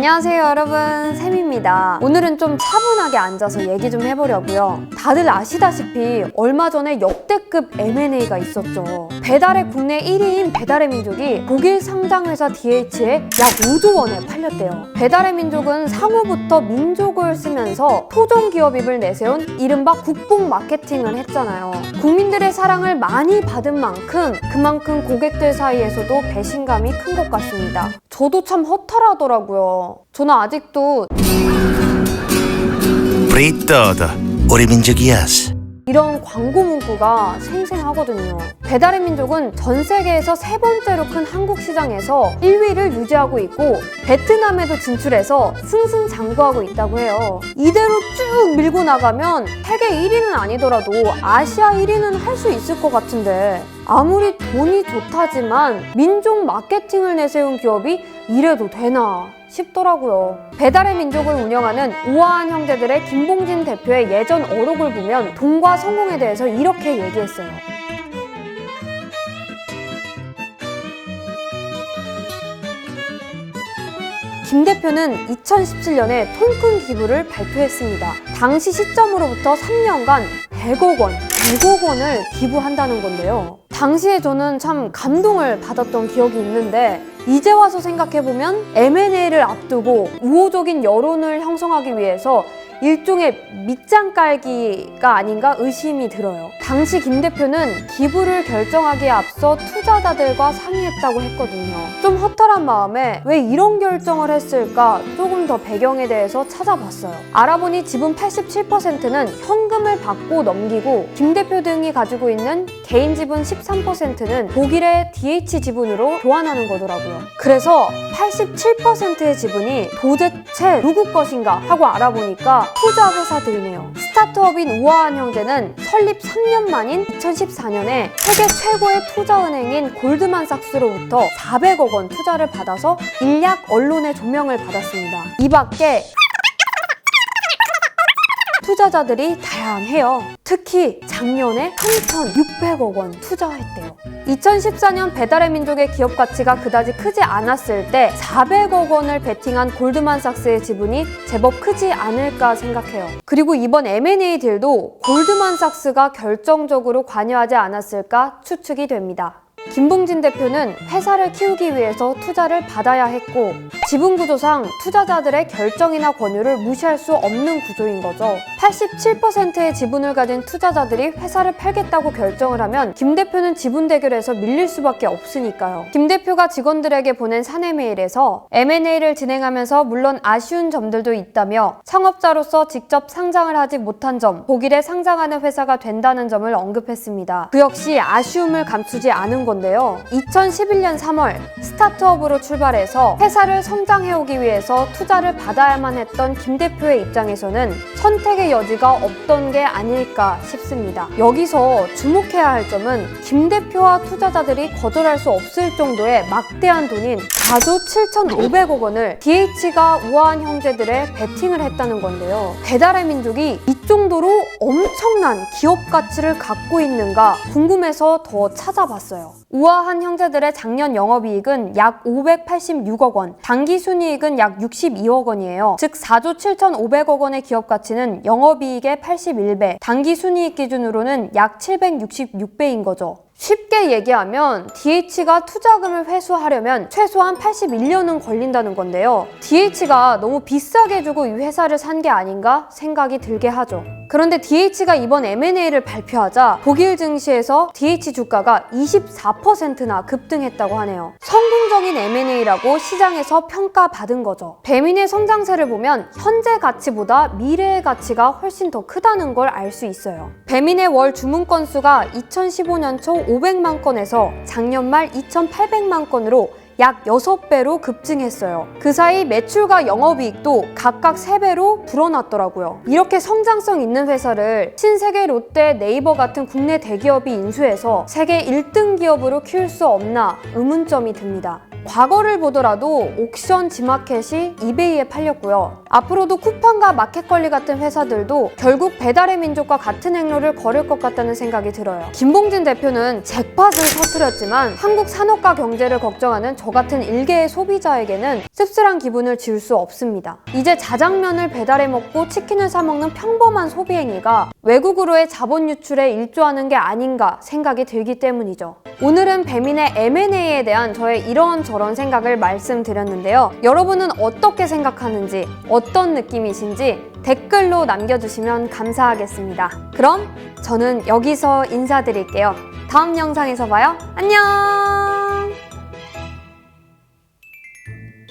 안녕하세요 여러분, 샘입니다. 오늘은 좀 차분하게 앉아서 얘기 좀 해보려고요. 다들 아시다시피 얼마 전에 역대급 M&A가 있었죠. 배달의 국내 1위인 배달의 민족이 독일 상장회사 DH에 약 5조 원에 팔렸대요. 배달의 민족은 상호부터 민족을 쓰면서 토종기업임을 내세운 이른바 국뽕 마케팅을 했잖아요. 국민들의 사랑을 많이 받은 만큼 그만큼 고객들 사이에서도 배신감이 큰 것 같습니다. 저도 참 허탈하더라고요. 저는 아직도 프리토도 우리 민족이야스. 이런 광고 문구가 생생하거든요. 배달의 민족은 전 세계에서 세 번째로 큰 한국 시장에서 1위를 유지하고 있고 베트남에도 진출해서 승승장구하고 있다고 해요. 이대로 쭉 밀고 나가면 세계 1위는 아니더라도 아시아 1위는 할 수 있을 것 같은데 아무리 돈이 좋다지만 민족 마케팅을 내세운 기업이 이래도 되나 싶더라고요. 배달의 민족을 운영하는 우아한 형제들의 김봉진 대표의 예전 어록을 보면 돈과 성공에 대해서 이렇게 얘기했어요. 김 대표는 2017년에 통큰 기부를 발표했습니다. 당시 시점으로부터 3년간 100억 원을 기부한다는 건데요. 당시에 저는 참 감동을 받았던 기억이 있는데 이제 와서 생각해보면 M&A를 앞두고 우호적인 여론을 형성하기 위해서 일종의 밑장 깔기가 아닌가 의심이 들어요. 당시 김 대표는 기부를 결정하기에 앞서 투자자들과 상의했다고 했거든요. 좀 허탈한 마음에 왜 이런 결정을 했을까 조금 더 배경에 대해서 찾아봤어요. 알아보니 지분 87%는 현금을 받고 넘기고 김 대표 등이 가지고 있는 개인 지분 13%는 독일의 DH 지분으로 교환하는 거더라고요. 그래서 87%의 지분이 도대체 누구 것인가 하고 알아보니까 투자 회사들이네요. 스타트업인 우아한 형제는 설립 3년 만인 2014년에 세계 최고의 투자은행인 골드만삭스로부터 400억 원 투자를 받아서 일약 언론의 조명을 받았습니다. 이 밖에 투자자들이 다양해요. 특히 작년에 3,600억 원 투자했대요. 2014년 배달의 민족의 기업 가치가 그다지 크지 않았을 때 400억 원을 베팅한 골드만삭스의 지분이 제법 크지 않을까 생각해요. 그리고 이번 M&A 딜도 골드만삭스가 결정적으로 관여하지 않았을까 추측이 됩니다. 김봉진 대표는 회사를 키우기 위해서 투자를 받아야 했고 지분 구조상 투자자들의 결정이나 권유를 무시할 수 없는 구조인 거죠. 87%의 지분을 가진 투자자들이 회사를 팔겠다고 결정을 하면 김 대표는 지분 대결에서 밀릴 수밖에 없으니까요. 김 대표가 직원들에게 보낸 사내 메일에서 M&A를 진행하면서 물론 아쉬운 점들도 있다며 창업자로서 직접 상장을 하지 못한 점, 독일에 상장하는 회사가 된다는 점을 언급했습니다. 그 역시 아쉬움을 감추지 않은 건데요. 2011년 3월 스타트업으로 출발해서 회사를 성장해오기 위해서 투자를 받아야만 했던 김 대표의 입장에서는 선택의 여지가 없던 게 아닐까 싶습니다. 여기서 주목해야 할 점은 김 대표와 투자자들이 거절할 수 없을 정도의 막대한 돈인 4조 7,500억 원을 DH가 우아한 형제들의 베팅을 했다는 건데요. 배달의 민족이 이 정도로 엄청난 기업 가치를 갖고 있는가 궁금해서 더 찾아봤어요. 우아한 형제들의 작년 영업이익은 약 586억 원, 당기순이익은 약 62억 원이에요. 즉 4조 7,500억 원의 기업 가치는 영업이익의 81배, 당기순이익 기준으로는 약 766배인 거죠. 쉽게 얘기하면 DH가 투자금을 회수하려면 최소한 81년은 걸린다는 건데요. DH가 너무 비싸게 주고 이 회사를 산 게 아닌가 생각이 들게 하죠. 그런데 DH가 이번 M&A를 발표하자 독일 증시에서 DH 주가가 24%나 급등했다고 하네요. 성공적인 M&A라고 시장에서 평가받은 거죠. 배민의 성장세를 보면 현재 가치보다 미래의 가치가 훨씬 더 크다는 걸 알 수 있어요. 배민의 월 주문 건수가 2015년 초 500만 건에서 작년 말 2,800만 건으로 약 6배로 급증했어요. 그 사이 매출과 영업이익도 각각 3배로 불어났더라고요. 이렇게 성장성 있는 회사를 신세계 롯데, 네이버 같은 국내 대기업이 인수해서 세계 1등 기업으로 키울 수 없나 의문점이 듭니다. 과거를 보더라도 옥션, 지마켓이 이베이에 팔렸고요. 앞으로도 쿠팡과 마켓컬리 같은 회사들도 결국 배달의 민족과 같은 행로를 걸을 것 같다는 생각이 들어요. 김봉진 대표는 잭팟을 터뜨렸지만 한국 산업과 경제를 걱정하는 저 같은 일개의 소비자에게는 씁쓸한 기분을 지울 수 없습니다. 이제 자장면을 배달해 먹고 치킨을 사 먹는 평범한 소비 행위가 외국으로의 자본 유출에 일조하는 게 아닌가 생각이 들기 때문이죠. 오늘은 배민의 M&A에 대한 저의 이런저런 생각을 말씀드렸는데요. 여러분은 어떻게 생각하는지, 어떤 느낌이신지 댓글로 남겨주시면 감사하겠습니다. 그럼 저는 여기서 인사드릴게요. 다음 영상에서 봐요. 안녕!